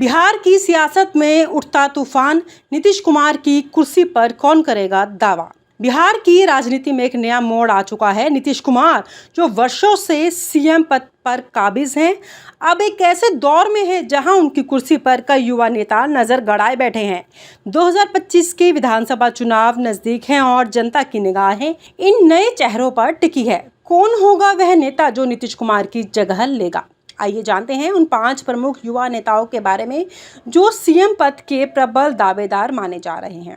बिहार की सियासत में उठता तूफान, नीतीश कुमार की कुर्सी पर कौन करेगा दावा। बिहार की राजनीति में एक नया मोड़ आ चुका है। नीतीश कुमार जो वर्षों से सीएम पद पर काबिज हैं, अब एक ऐसे दौर में है जहां उनकी कुर्सी पर कई युवा नेता नजर गड़ाए बैठे हैं। 2025 के विधानसभा चुनाव नजदीक हैं और जनता की निगाहें इन नए चेहरों पर टिकी है। कौन होगा वह नेता जो नीतीश कुमार की जगह लेगा? आइए जानते हैं उन 5 प्रमुख युवा नेताओं के बारे में जो सीएम पद के प्रबल दावेदार माने जा रहे हैं।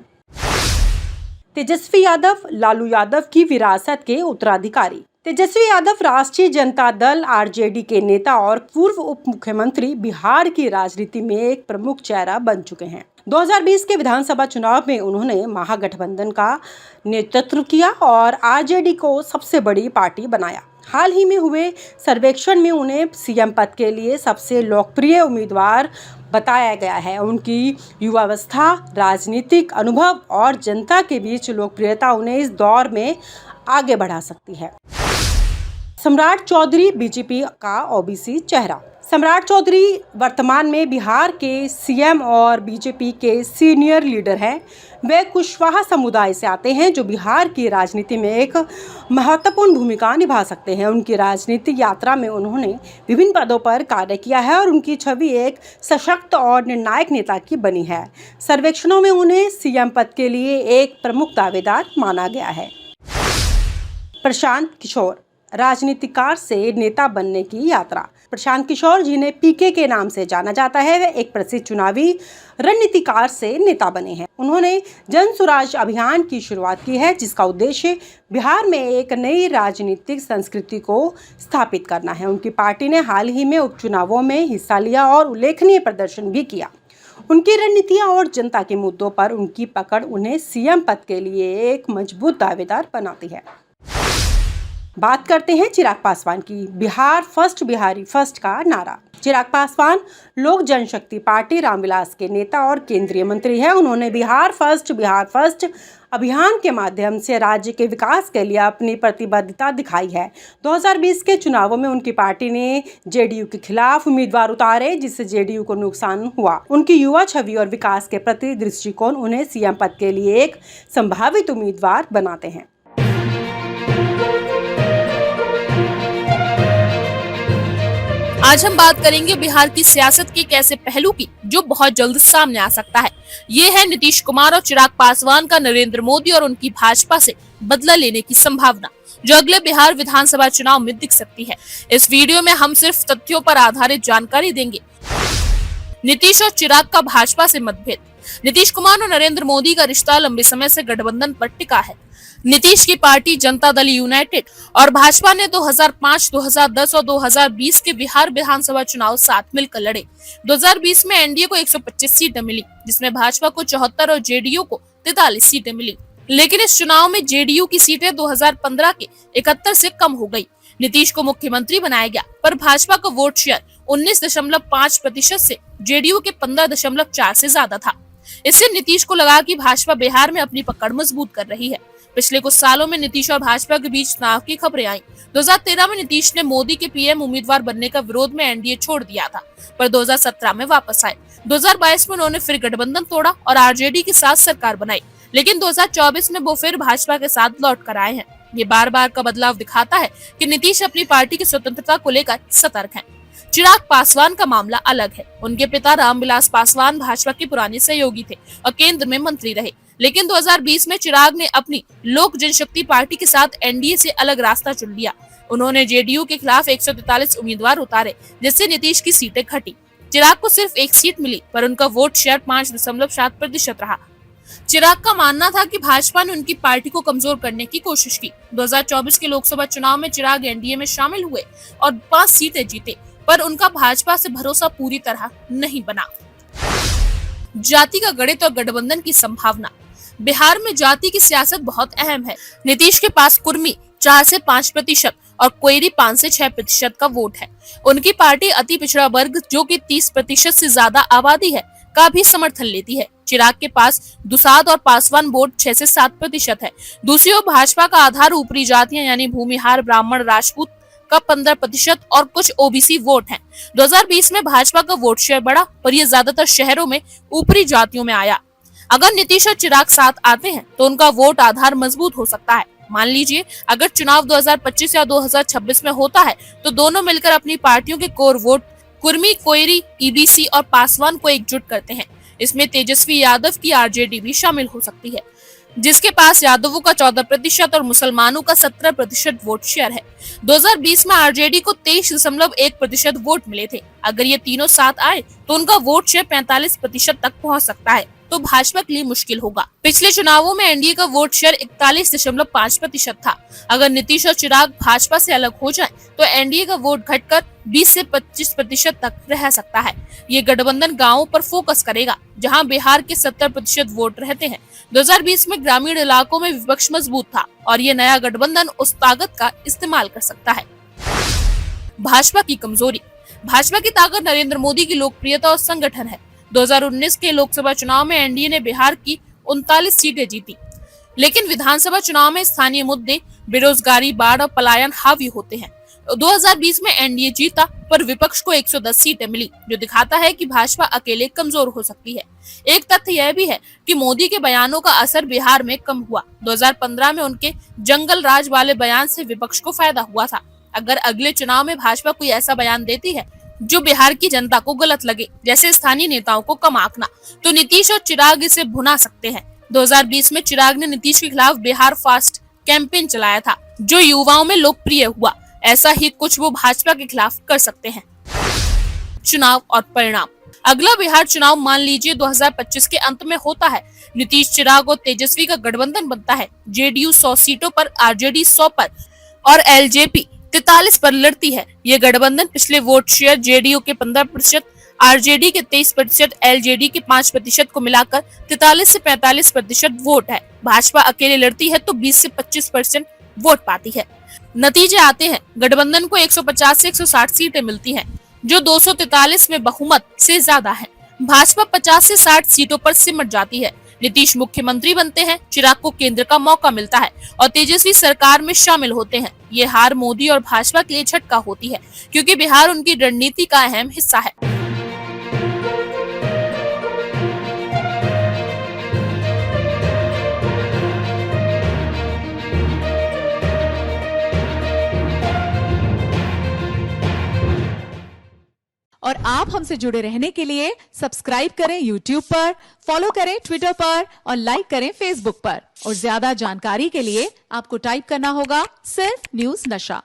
तेजस्वी यादव, लालू यादव की विरासत के उत्तराधिकारी। तेजस्वी यादव राष्ट्रीय जनता दल आरजेडी के नेता और पूर्व उप मुख्यमंत्री बिहार की राजनीति में एक प्रमुख चेहरा बन चुके हैं। 2020 के विधानसभा चुनाव में उन्होंने महागठबंधन का नेतृत्व किया और आरजेडी को सबसे बड़ी पार्टी बनाया। हाल ही में हुए सर्वेक्षण में उन्हें सीएम पद के लिए सबसे लोकप्रिय उम्मीदवार बताया गया है। उनकी युवावस्था, राजनीतिक अनुभव और जनता के बीच लोकप्रियता उन्हें इस दौर में आगे बढ़ा सकती है। सम्राट चौधरी बीजेपी का ओबीसी चेहरा। सम्राट चौधरी वर्तमान में बिहार के सीएम और बीजेपी के सीनियर लीडर हैं। वे कुशवाहा समुदाय से आते हैं जो बिहार की राजनीति में एक महत्वपूर्ण भूमिका निभा सकते हैं। उनकी राजनीतिक यात्रा में उन्होंने विभिन्न पदों पर कार्य किया है और उनकी छवि एक सशक्त और निर्णायक नेता की बनी है। सर्वेक्षणों में उन्हें सीएम पद के लिए एक प्रमुख दावेदार माना गया है। प्रशांत किशोर, राजनीतिकार से नेता बनने की यात्रा। प्रशांत किशोर, जिन्हें पीके के नाम से जाना जाता है, वे एक प्रसिद्ध चुनावी रणनीतिकार से नेता बने हैं। उन्होंने जन स्वराज अभियान की शुरुआत की है जिसका उद्देश्य बिहार में एक नई राजनीतिक संस्कृति को स्थापित करना है। उनकी पार्टी ने हाल ही में उपचुनावों में हिस्सा लिया और उल्लेखनीय प्रदर्शन भी किया। उनकी रणनीतियां और जनता के मुद्दों पर उनकी पकड़ उन्हें सीएम पद के लिए एक मजबूत दावेदार बनाती है। बात करते हैं चिराग पासवान की। बिहार फर्स्ट, बिहारी फर्स्ट का नारा। चिराग पासवान लोक जनशक्ति पार्टी रामविलास के नेता और केंद्रीय मंत्री हैं। उन्होंने बिहार फर्स्ट अभियान के माध्यम से राज्य के विकास के लिए अपनी प्रतिबद्धता दिखाई है। 2020 के चुनावों में उनकी पार्टी ने जेडीयू के खिलाफ उम्मीदवार उतारे जिससे जेडीयू को नुकसान हुआ। उनकी युवा छवि और विकास के प्रति दृष्टिकोण उन्हें सीएम पद के लिए एक संभावित उम्मीदवार बनाते हैं। आज हम बात करेंगे बिहार की सियासत के एक ऐसे पहलू की जो बहुत जल्द सामने आ सकता है। ये है नीतीश कुमार और चिराग पासवान का नरेंद्र मोदी और उनकी भाजपा से बदला लेने की संभावना, जो अगले बिहार विधानसभा चुनाव में दिख सकती है। इस वीडियो में हम सिर्फ तथ्यों पर आधारित जानकारी देंगे। नीतीश और चिराग का भाजपा से मतभेद। नीतीश कुमार और नरेंद्र मोदी का रिश्ता लंबे समय से गठबंधन पर टिका है। नीतीश की पार्टी जनता दल यूनाइटेड और भाजपा ने 2005, 2010 और 2020 के बिहार विधानसभा चुनाव साथ मिलकर लड़े। 2020 में एनडीए को 125 सीटें मिली, जिसमें भाजपा को 74 और जेडीयू को 43 सीटें मिली। लेकिन इस चुनाव में जेडीयू की सीटें 2015 के 71 से कम हो गई। नीतीश को मुख्यमंत्री बनाया गया, पर भाजपा का वोट शेयर 19.5% से जेडीयू के 15.4 से ज्यादा था। इससे नीतीश को लगा कि भाजपा बिहार में अपनी पकड़ मजबूत कर रही है। पिछले कुछ सालों में नीतीश और भाजपा के बीच तनाव की खबरें आई। 2013 में नीतीश ने मोदी के पीएम उम्मीदवार बनने का विरोध में एनडीए छोड़ दिया था, पर 2017 में वापस आए। 2022 में उन्होंने फिर गठबंधन तोड़ा और आरजेडी के साथ सरकार बनाई, लेकिन 2024 में वो फिर भाजपा के साथ लौट कर आए हैं। ये बार बार का बदलाव दिखाता है कि नीतीश अपनी पार्टी की स्वतंत्रता को लेकर सतर्क है। चिराग पासवान का मामला अलग है। उनके पिता रामविलास पासवान भाजपा के पुराने सहयोगी थे और केंद्र में मंत्री रहे, लेकिन 2020 में चिराग ने अपनी लोक जनशक्ति पार्टी के साथ एनडीए से अलग रास्ता चुन लिया। उन्होंने जेडीयू के खिलाफ 143 उम्मीदवार उतारे, जिससे नीतीश की सीटें घटी। चिराग को सिर्फ 1 सीट मिली, पर उनका वोट शेयर 5.7% रहा। चिराग का मानना था कि भाजपा ने उनकी पार्टी को कमजोर करने की कोशिश की। 2024 के लोकसभा चुनाव में चिराग एनडीए में शामिल हुए और 5 सीटें जीते, पर उनका भाजपा से भरोसा पूरी तरह नहीं बना। जाति का गणित और गठबंधन की संभावना। बिहार में जाति की सियासत बहुत अहम है। नीतीश के पास कुर्मी 4 से 5% और कोयरी 5 से 6% का वोट है। उनकी पार्टी अति पिछड़ा वर्ग, जो कि 30% से ज्यादा आबादी है, का भी समर्थन लेती है। चिराग के पास दुसाद और पासवान वोट 6 से 7% है। दूसरी ओर भाजपा का आधार ऊपरी जातियां यानी भूमिहार, ब्राह्मण, राजपूत का 15% और कुछ ओबीसी वोट हैं। 2020 में भाजपा का वोट शेयर बढ़ा और ये ज्यादातर शहरों में ऊपरी जातियों में आया। अगर नीतीश और चिराग साथ आते हैं तो उनका वोट आधार मजबूत हो सकता है। मान लीजिए अगर चुनाव 2025 या 2026 में होता है तो दोनों मिलकर अपनी पार्टियों के core vote Kurmi, Koeri, EBC और पासवान को एकजुट करते हैं। इसमें तेजस्वी यादव की आरजेडी भी शामिल हो सकती है, जिसके पास यादवों का 14% और मुसलमानों का 17% वोट शेयर है। 2020 में आरजेडी को 23.1% वोट मिले थे। अगर ये तीनों साथ आए तो उनका वोट शेयर 45% तक पहुंच सकता है, तो भाजपा के लिए मुश्किल होगा। पिछले चुनावों में एनडीए का वोट शेयर 41.5% था। अगर नीतीश और चिराग भाजपा से अलग हो जाएं, तो एनडीए का वोट घटकर 20 से 25% तक रह सकता है। ये गठबंधन गांवों पर फोकस करेगा, जहां बिहार के 70% वोट रहते हैं। 2020 में ग्रामीण इलाकों में विपक्ष मजबूत था और ये नया गठबंधन उस ताकत का इस्तेमाल कर सकता है। भाजपा की कमजोरी। भाजपा की ताकत नरेंद्र मोदी की लोकप्रियता और संगठन है। 2019 के लोकसभा चुनाव में एनडीए ने बिहार की 39 सीटें जीती, लेकिन विधानसभा चुनाव में स्थानीय मुद्दे, बेरोजगारी, बाढ़ और पलायन हावी होते हैं। 2020 में एनडीए जीता पर विपक्ष को 110 सीटें मिली, जो दिखाता है कि भाजपा अकेले कमजोर हो सकती है। एक तथ्य यह भी है कि मोदी के बयानों का असर बिहार में कम हुआ। 2015 में उनके जंगल राज वाले बयान से विपक्ष को फायदा हुआ था। अगर अगले चुनाव में भाजपा कोई ऐसा बयान देती है जो बिहार की जनता को गलत लगे, जैसे स्थानीय नेताओं को कम आंकना, तो नीतीश और चिराग इसे भुना सकते हैं। 2020 में चिराग ने नीतीश के खिलाफ बिहार फास्ट कैंपेन चलाया था, जो युवाओं में लोकप्रिय हुआ। ऐसा ही कुछ वो भाजपा के खिलाफ कर सकते हैं। चुनाव और परिणाम। अगला बिहार चुनाव मान लीजिए 2025 के अंत में होता है। नीतीश, चिराग और तेजस्वी का गठबंधन बनता है। जेडीयू 100 सीटों पर, आरजेडी 100 पर और एलजेपी 43 पर लड़ती है। ये गठबंधन पिछले वोट शेयर जेडीयू के 15%, आरजेडी के 23%, एलजेडी के 5% को मिलाकर 43 से 45% वोट है। भाजपा अकेले लड़ती है तो 20 से 25% वोट पाती है। नतीजे आते हैं। गठबंधन को 150 से 160 सीटें मिलती हैं, जो 243 में बहुमत से ज्यादा है। भाजपा 50 से 60 सीटों पर सिमट जाती है। नीतीश मुख्यमंत्री बनते हैं, चिराग को केंद्र का मौका मिलता है और तेजस्वी सरकार में शामिल होते हैं। ये हार मोदी और भाजपा के लिए झटका होती है, क्योंकि बिहार उनकी रणनीति का अहम हिस्सा है। और आप हमसे जुड़े रहने के लिए सब्सक्राइब करें YouTube पर, फॉलो करें Twitter पर और लाइक करें Facebook पर। और ज्यादा जानकारी के लिए आपको टाइप करना होगा सिर्फ न्यूज नशा।